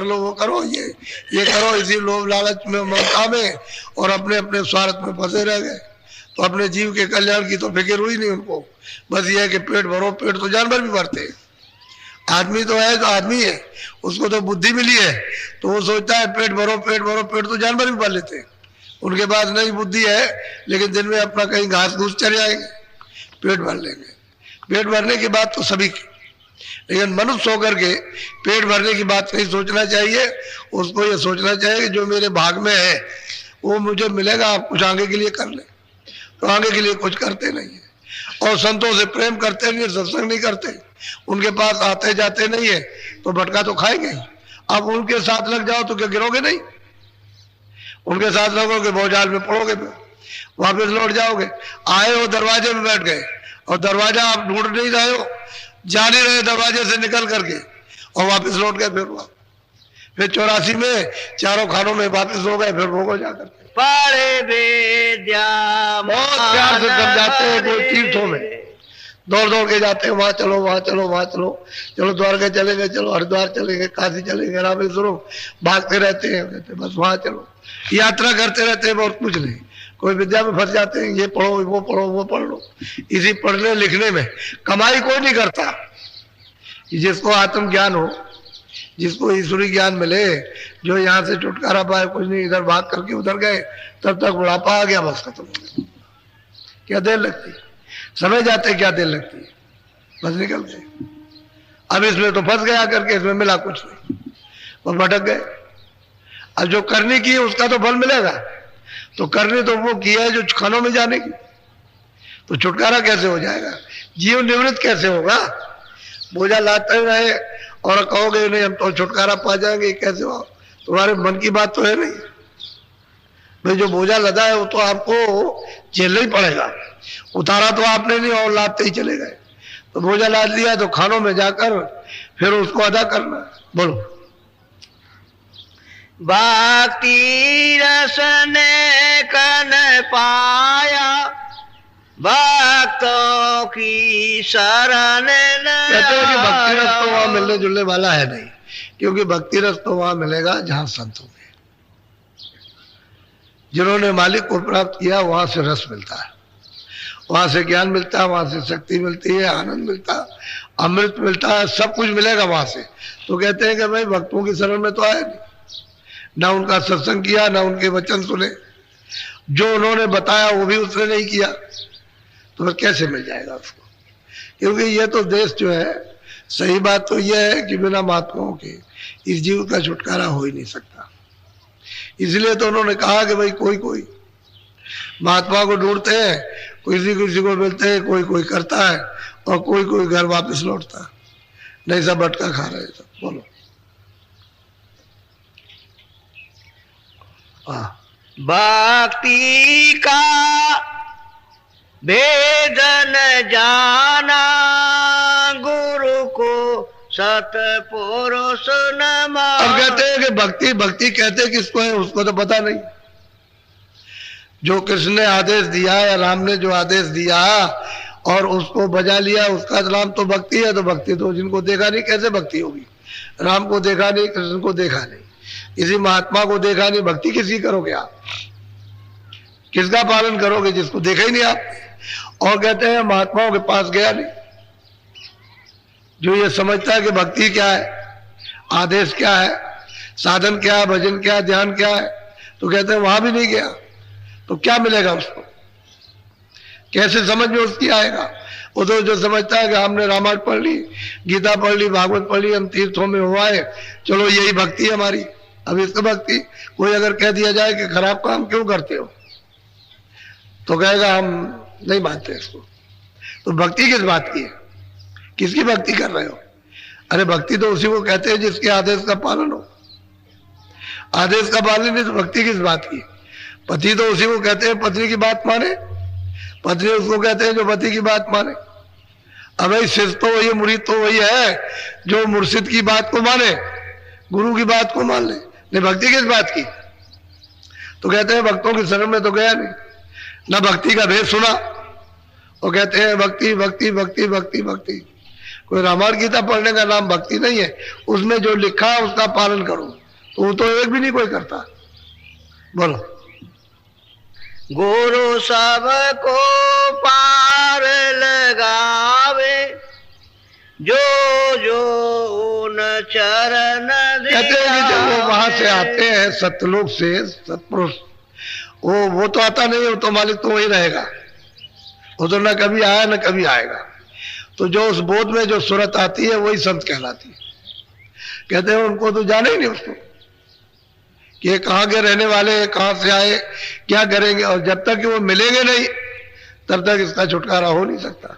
लो, वो करो, ये करो, इसी लोभ लालच में, ममता में और अपने अपने स्वार्थ में फंसे रह गए। तो अपने जीव के कल्याण की तो फिक्र हुई नहीं उनको। बस ये है कि पेट भरो। पेट तो जानवर भी भरते हैं, आदमी तो है तो आदमी है, उसको तो बुद्धि मिली है, तो वो सोचता है पेट भरो पेट भरो। पेट तो जानवर भी भर लेते हैं, उनके पास नहीं बुद्धि है, लेकिन दिन में अपना कहीं घास घूस चले जाएंगे, पेट भर लेंगे। पेट भरने की बात तो सभी की, लेकिन मनुष्य होकर के पेट भरने की बात नहीं सोचना चाहिए। उसको ये सोचना चाहिए कि जो मेरे भाग में है वो मुझे मिलेगा, आप कुछ आगे के लिए कर ले। तो आगे के लिए कुछ करते नहीं है, और संतों से प्रेम करते नहीं, सत्संग नहीं करते, उनके पास आते जाते नहीं है, तो भटका तो खाएंगे ही। अब उनके साथ लग जाओ तो क्या गिरोगे नहीं? उनके साथ लगोगे भौजाल में पड़ोगे, फिर वापस लौट जाओगे। आए हो दरवाजे में बैठ गए, और दरवाजा आप ढूंढ नहीं रहे हो, जा नहीं रहे दरवाजे से निकल करके, और वापस लौट गए। फिर 84 में चारों खानों में वापस हो गए, फिर भोगो जाकर पढ़े वेद्या। बहुत प्यार से समझाते हैं, कोई तीर्थों में दौड़ दौड़ के जाते हैं, वहां चलो वहां चलो वहां चलो, चलो द्वारका चलेंगे, चलो हरिद्वार चलेंगे, काशी चलेंगे, रामेश्वरम, भागते रहते हैं, कहते बस वहां चलो, यात्रा करते रहते हैं, बहुत कुछ नहीं। कोई विद्या में फंस जाते हैं, ये पढ़ो वो पढ़ो वो पढ़ लो। इसी पढ़ने लिखने में कमाई कोई नहीं करता। जिसको आत्मज्ञान हो, जिसको ईश्वरी ज्ञान मिले, जो यहाँ से छुटकारा पाए, कुछ नहीं, इधर भाग करके उधर गए, तब तक बुढ़ापा आ गया, बस खत्म हो गया। क्या देर लगती है, समय जाते क्या देर लगती है, बस निकलते। अब इसमें तो फंस गया करके, इसमें मिला कुछ नहीं, बस भटक गए। अब जो करनी की है उसका तो फल मिलेगा, तो करनी तो वो की है जो खानों में जाने की, तो छुटकारा कैसे हो जाएगा, जीव निवृत्त कैसे होगा? बोझा लाते रहे और कहोगे नहीं हम तो छुटकारा पा जाएंगे, कैसे हो? तुम्हारे मन की बात तो है नहीं भाई। जो बोझा लदा है वो तो आपको झेलना ही पड़ेगा, उतारा तो आपने नहीं और लादते ही चले गए। तो बोझा लाद लिया तो खानों में जाकर फिर उसको अदा करना। बोलो। भक्ति रस ने कन पाया, भक्तों की शरण। कहते हैं कि भक्ति रस तो वहां मिलने जुलने वाला है नहीं, क्योंकि भक्ति रस तो वहां मिलेगा जहां संत होंगे, जिन्होंने मालिक को प्राप्त किया, वहां से रस मिलता है, वहां से ज्ञान मिलता है, वहां से शक्ति मिलती है, आनंद मिलता है, अमृत मिलता है, सब कुछ मिलेगा वहां से। तो कहते हैं कि भाई भक्तों की शरण में तो आया नहीं, ना उनका सत्संग किया, ना उनके वचन सुने, जो उन्होंने बताया वो भी उसने नहीं किया, तो फिर कैसे मिल जाएगा उसको? क्योंकि ये तो देश जो है, सही बात तो यह है कि बिना महात्माओं के इस जीव का छुटकारा हो ही नहीं सकता। इसलिए तो उन्होंने कहा कि भाई कोई कोई महात्मा को ढूंढते हैं, किसी किसी को मिलते हैं, कोई कोई करता है, और कोई कोई घर वापस लौटता है, नहीं सब भटका खा रहे सब। बोलो। भक्ति का भेद न जाना, गुरु को सतपुरुष न माना। अब कहते हैं कि भक्ति भक्ति कहते किसको है, उसको तो पता नहीं। जो कृष्ण ने आदेश दिया या राम ने जो आदेश दिया और उसको बजा लिया, उसका नाम तो भक्ति है। तो भक्ति तो जिनको देखा नहीं कैसे भक्ति होगी? राम को देखा नहीं, कृष्ण को देखा नहीं, किसी महात्मा को देखा नहीं, भक्ति किसी करोगे आप? किसका पालन करोगे जिसको देखा ही नहीं आप? और कहते हैं महात्माओं के पास गया नहीं, जो ये समझता है कि भक्ति क्या है, आदेश क्या है, साधन क्या है, भजन क्या है, ध्यान क्या है, तो कहते हैं वहां भी नहीं गया, तो क्या मिलेगा उसको? कैसे समझ में उसकी आएगा? वो तो जो समझता है कि हमने रामायण पढ़ ली, गीता पढ़ ली, भागवत पढ़ ली, हम तीर्थों में हो आए, चलो यही भक्ति है हमारी। अब इसको भक्ति कोई अगर कह दिया जाए कि खराब काम क्यों करते हो, तो कहेगा हम नहीं मानते इसको। तो भक्ति किस बात की है? किसकी भक्ति कर रहे हो? अरे भक्ति तो उसी को कहते हैं जिसके आदेश का पालन हो। आदेश का पालन नहीं तो भक्ति किस बात की? पति तो उसी को कहते हैं पत्नी की बात माने, पत्नी उसको कहते हैं जो पति की बात माने। अब भाई शिष्य तो वही, मुरीद तो वही है जो मुर्शिद की बात को माने, गुरु की बात को मान ले। नहीं भक्ति किस बात की? तो कहते हैं भक्तों की शरण में तो गया नहीं, ना भक्ति का भेद सुना, और कहते हैं भक्ति भक्ति भक्ति भक्ति भक्ति। कोई रामायण गीता पढ़ने का नाम भक्ति नहीं है। उसमें जो लिखा है उसका पालन करो, तो वो तो एक भी नहीं कोई करता। बोलो। गुरु सबको पार लगावे, जो जो उन चरण कहते हैं कि जब वो वहां से आते हैं सतलोक से, सतपुरुष, वो तो आता नहीं, वो तो मालिक तो वही रहेगा, वो तो न कभी आया न कभी आएगा। तो जो उस बोध में जो सूरत आती है वही संत कहलाती है। कहते हैं उनको तो जाने ही नहीं उसको कि ये कहाँ के रहने वाले हैं, कहाँ से आए, क्या करेंगे, और जब तक कि वो मिलेंगे नहीं तब तक इसका छुटकारा हो नहीं सकता।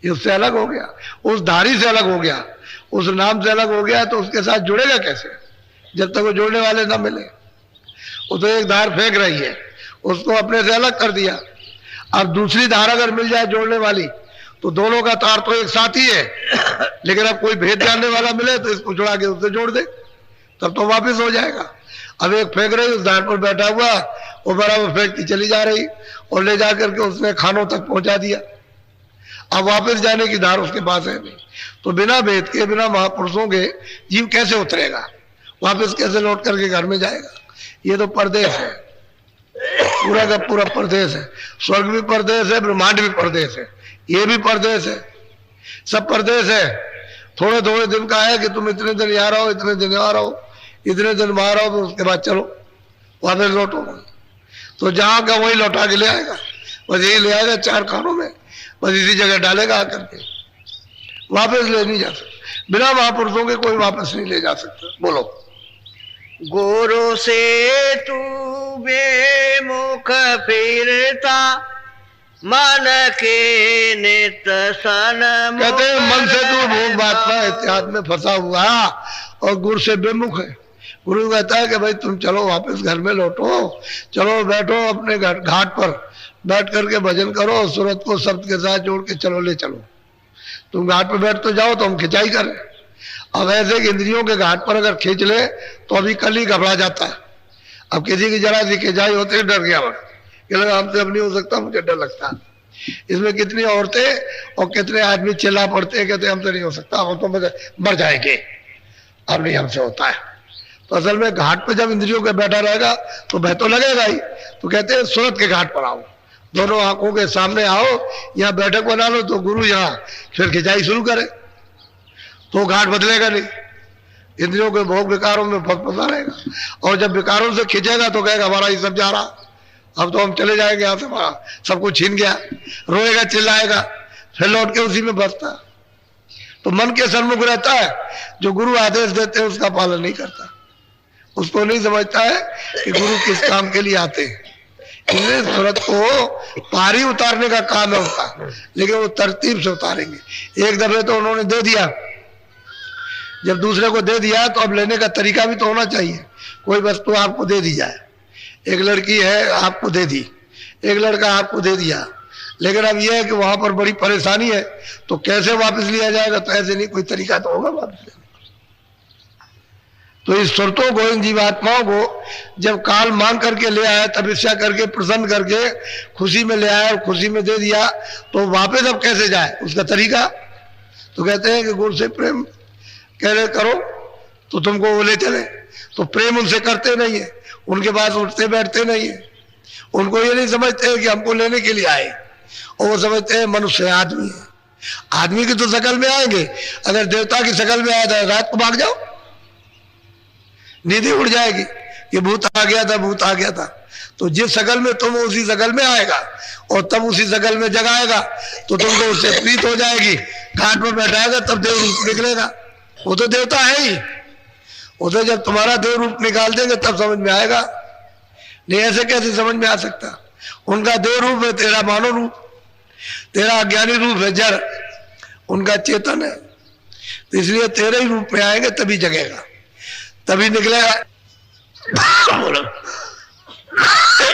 ये उससे अलग हो गया, उस धारी से अलग हो गया, उस नाम से अलग हो गया, तो उसके साथ जुड़ेगा कैसे जब तक वो जोड़ने वाले ना मिले। वो तो एक धार फेंक रही है, उसको अपने से अलग कर दिया। अब दूसरी धार अगर मिल जाए जोड़ने वाली तो दोनों का तार तो एक साथ ही है, लेकिन अब कोई भेद जानने वाला मिले तो इसको जुड़ा के उससे जोड़ दे, तब तो वापस हो जाएगा। अब एक फेंक रही, उस धार पर बैठा हुआ, वो बराबर फेंकती चली जा रही और ले जा करके उसने खानों तक पहुंचा दिया। अब वापस जाने की धार उसके पास है नहीं, तो बिना भेद के, बिना महापुरुषों के जीव कैसे उतरेगा, वापस कैसे लौट करके घर में जाएगा। ये तो परदेश है, पूरा का पूरा परदेश है। स्वर्ग भी परदेश है, ब्रह्मांड भी परदेश है, ये भी परदेश है, सब परदेश है। थोड़े थोड़े दिन का है कि तुम इतने दिन यहाँ रहो, इतने दिन यहाँ रहो, इतने दिन वहां रहो, तो उसके बाद चलो वापस लौटो। तो जहां का वही लौटा के ले आएगा, बस यही ले आएगा चार खानों में, बस इसी जगह डालेगा आकर के, वापस ले नहीं जा सकता। बिना महापुरुषों के कोई वापस नहीं ले जा सकता। बोलो। गुरु से तू बेमुख फिरता, मन के नित सन। कहते हैं मन से तू भोग बांटना इत्यादि में फंसा हुआ और गुरु से बेमुख है। गुरु कहता है कि भाई तुम चलो वापस घर में लौटो, चलो बैठो अपने घाट पर बैठ करके भजन करो, सूरत को शब्द के साथ जोड़ के चलो, ले चलो। तुम घाट पर बैठ तो जाओ तो हम खिंचाई करें। अब ऐसे कि इंद्रियों के घाट पर अगर खींच ले तो अभी कल ही घबरा जाता है। अब किसी की जरा सी खिंचाई होते डर गया, हमसे अब नहीं हो सकता, मुझे डर लगता है। इसमें कितनी औरतें और कितने आदमी चिल्ला पड़ते हैं, कहते हमसे नहीं हो सकता, हम तो मर जाएंगे, अब नहीं हमसे होता है। तो असल में घाट पे जब इंद्रियों के बैठा रहेगा तो भय तो लगेगा ही। तो कहते हैं सूरत के घाट पर आओ, दोनों आंखों के सामने आओ, यहाँ बैठक बना लो, तो गुरु यहाँ फिर खिंचाई शुरू करे, तो घाट बदलेगा नहीं, इंद्रियों के भोग विकारों में फंसा रहेगा। और जब विकारों से खिंचेगा तो कहेगा हमारा ये सब जा रहा, अब तो हम चले जाएंगे यहाँ से, हमारा सब कुछ छीन गया, रोएगा चिल्लाएगा, फिर लौट के उसी में फंसता। तो मन के सन्मुख रहता है, जो गुरु आदेश देते हैं उसका पालन नहीं करता, उसको नहीं समझता है कि गुरु किस काम के लिए आते हैं। इसलिए सूरत को पारी उतारने का काम है उसका, लेकिन वो तरतीब से उतारेंगे। एक दफे तो उन्होंने दे दिया, जब दूसरे को दे दिया तो अब लेने का तरीका भी तो होना चाहिए। कोई वस्तु आपको दे दी जाए, एक लड़की है आपको दे दी, एक लड़का आपको दे दिया, लेकिन अब यह है कि वहां पर बड़ी परेशानी है, तो कैसे वापस लिया जाएगा? तो ऐसे नहीं, कोई तरीका तो होगा वापस लेने। तो इस सुरतों को, इन जीवात्माओं को जब काल मांग करके ले आया, तपस्या करके प्रसन्न करके खुशी में ले आया और खुशी में दे दिया, तो वापस अब कैसे जाए, उसका तरीका? तो कहते हैं कि गुरु से प्रेम कह रहे करो तो तुमको वो ले चले, तो प्रेम उनसे करते नहीं है, उनके पास उठते बैठते नहीं है, उनको ये नहीं समझते कि हमको लेने के लिए आए, और वो समझते हैं मनुष्य आदमी है। आदमी की तो शकल में आएंगे, अगर देवता की शकल में आया था रात को भाग जाओ, नींद उड़ जाएगी कि भूत आ गया था, भूत आ गया था। तो जिस शकल में तुम, उसी शकल में आएगा और तब उसी शकल में जगाएगा, तो तुमको उससे प्रीत हो जाएगी, घाट पर बैठाएगा तब देव रूप निकलेगा। वो तो देवता है ही, वो तो जब तुम्हारा देव रूप निकाल देंगे तब समझ में आएगा, नहीं ऐसे कैसे समझ में आ सकता? उनका देव रूप है तेरा मानव रूप, तेरा अज्ञानी रूप है जड़, उनका चेतन है। तो इसलिए तेरे ही रूप में आएंगे तभी जगेगा, तभी निकलेगा।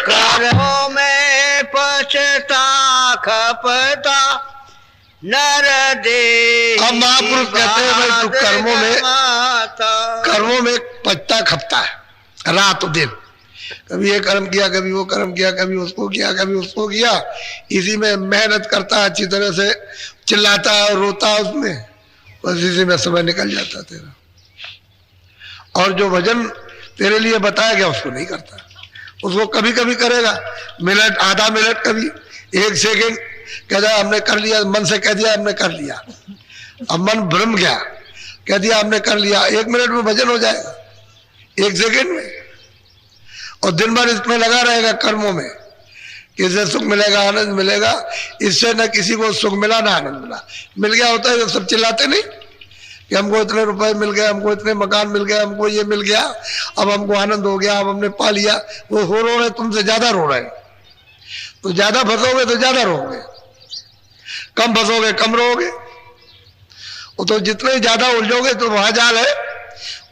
कर्मों में पछता खपता नर दे। अब महापुरुष कहते हैं भाई तू कर्मों में पछता खपता है रात दिन, कभी ये कर्म किया, कभी वो कर्म किया, कभी उसको किया, कभी उसको किया, इसी में मेहनत करता है, अच्छी तरह से चिल्लाता है और रोता है उसमें, बस इसी में समय निकल जाता तेरा। और जो भजन तेरे लिए बताया गया उसको नहीं करता, उसको कभी कभी करेगा, मिनट, आधा मिनट, कभी 1 सेकेंड, कह दिया हमने कर लिया, मन से कह दिया हमने कर लिया, अब मन भ्रम गया, कह दिया हमने कर लिया, 1 मिनट में भजन हो जाएगा, 1 सेकेंड में। और दिन भर इसमें लगा रहेगा कर्मों में, किससे सुख मिलेगा, आनंद मिलेगा, इससे न किसी को सुख मिला ना आनंद मिला। मिल गया होता है जब सब चिल्लाते नहीं कि हमको इतने रुपए मिल गए, हमको इतने मकान मिल गए, हमको ये मिल गया, अब हमको आनंद हो गया, अब हमने पा लिया। वो रो रहे, तुमसे ज्यादा रो रहे। तो ज्यादा फंसोगे तो ज्यादा रोगे, कम फंसोगे कम रोगे। वो तो जितने ज्यादा उलझोगे तो वहां जाल है,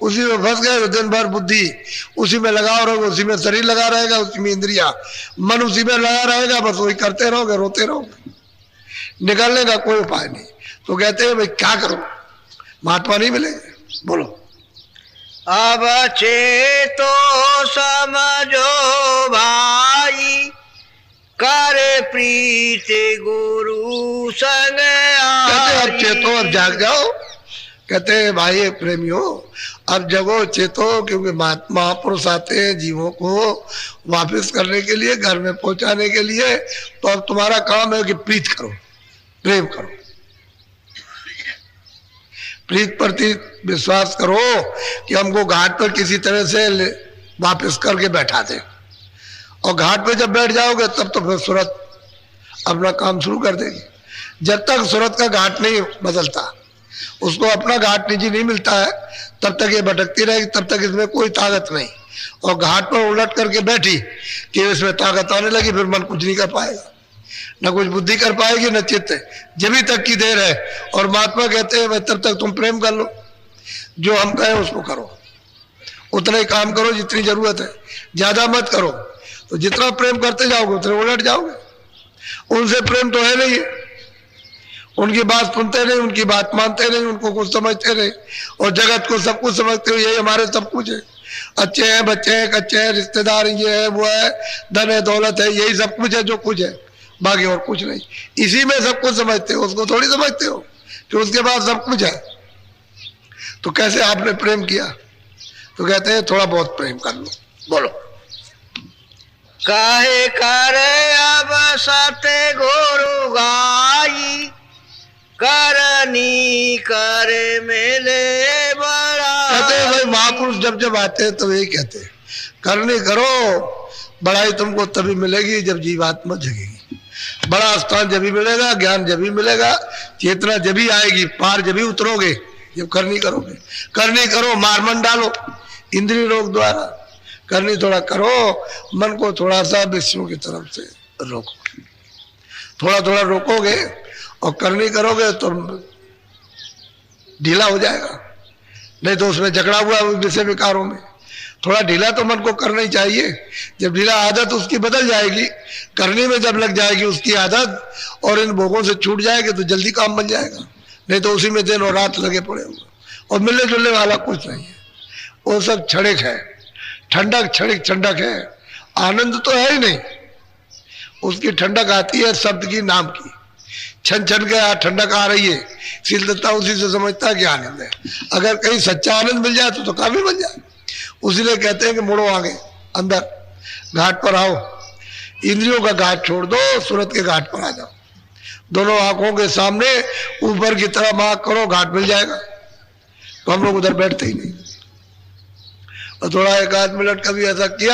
उसी में फंस गए तो दिन भर बुद्धि उसी में लगा रहोगे, उसी में शरीर लगा रहेगा, उसी में इंद्रिया, मन उसी में लगा रहेगा, बस वही करते रहोगे, रोते रहोगे, निकलने का कोई उपाय नहीं। तो कहते हैं भाई क्या करो, महात्मा नहीं मिलेंगे। बोलो। अब चेतो समझो भाई, करे प्रीत गुरु संग कहते अब चेतो, अब जाग जाओ। कहते हैं भाई प्रेमियों अब जगो चेतो, क्योंकि महापुरुष आते हैं जीवों को वापस करने के लिए, घर में पहुंचाने के लिए। तो अब तुम्हारा काम है कि प्रीत करो, प्रेम करो, प्रीत प्रति विश्वास करो कि हमको घाट पर किसी तरह से वापस करके बैठा दे। और घाट पे जब बैठ जाओगे तब तो फिर सूरत अपना काम शुरू कर देगी। जब तक सूरत का घाट नहीं बदलता, उसको अपना घाट निजी नहीं मिलता है, तब तक ये भटकती रहेगी, तब तक इसमें कोई ताकत नहीं। और घाट पर उलट करके बैठी कि इसमें ताकत आने लगी, फिर मन कुछ नहीं कर पाएगा, न कुछ बुद्धि कर पाएगी न चित्त। जब तक की देर है। और महात्मा कहते हैं भाई तब तक तुम प्रेम कर लो, जो हम कहें उसको करो, उतना ही काम करो जितनी जरूरत है, ज्यादा मत करो। तो जितना प्रेम करते जाओगे उतने उलट जाओगे। उनसे प्रेम तो है नहीं, उनकी बात सुनते नहीं, उनकी बात मानते नहीं, उनको कुछ समझते नहीं, और जगत को सब कुछ समझते हो, यही हमारे सब कुछ है, अच्छे हैं, बच्चे हैं, कच्चे हैं, रिश्तेदार ये है वो है, धन है, दौलत है, यही सब कुछ है जो कुछ है, बाकी और कुछ नहीं। इसी में सब कुछ समझते हो, उसको थोड़ी समझते हो कि उसके बाद सब कुछ है। तो कैसे आपने प्रेम किया? तो कहते हैं थोड़ा बहुत प्रेम कर लो। बोलो। काहे करे अब सत्य गुरु गाई, करनी करे मेले बड़ा। कहते हैं भाई महापुरुष जब जब आते हैं तो यही कहते हैं करनी करो, बड़ाई तुमको तभी मिलेगी जब जीवात्मा जगेगी। बड़ा स्थान जब भी मिलेगा, ज्ञान जब भी मिलेगा, चेतना जब भी आएगी, पार जब भी उतरोगे जब करनी करोगे। करनी करो, मार मन डालो इंद्रिय रोग द्वारा, करनी थोड़ा करो, मन को थोड़ा सा विषयों की तरफ से रोको, थोड़ा थोड़ा रोकोगे और करनी करोगे तो ढीला हो जाएगा। नहीं तो उसमें झगड़ा हुआ विषय विकारों में, थोड़ा ढीला तो मन को करना ही चाहिए। जब ढीला आदत उसकी बदल जाएगी, करने में जब लग जाएगी उसकी आदत और इन भोगों से छूट जाएगी तो जल्दी काम बन जाएगा। नहीं तो उसी में दिन और रात लगे पड़े होंगे और मिलने जुलने वाला कुछ नहीं है। वो सब क्षणिक है, ठंडक क्षणिक ठंडक है, आनंद तो है ही नहीं। उसकी ठंडक आती है शब्द की, नाम की, छन छन के ठंडक आ रही है, शीलता उसी से समझता है कि आनंद है। अगर कहीं सच्चा आनंद मिल जाए तो काफी बन जाए। उसीलिए कहते हैं कि मुड़ो आगे, अंदर घाट पर आओ, इंद्रियों का घाट छोड़ दो, सूरत के घाट पर आ जाओ। दोनों आंखों के सामने ऊपर की तरफ आंख करो, घाट मिल जाएगा। तो हम लोग उधर बैठते ही नहीं। और थोड़ा 1 आध मिनट कभी ऐसा किया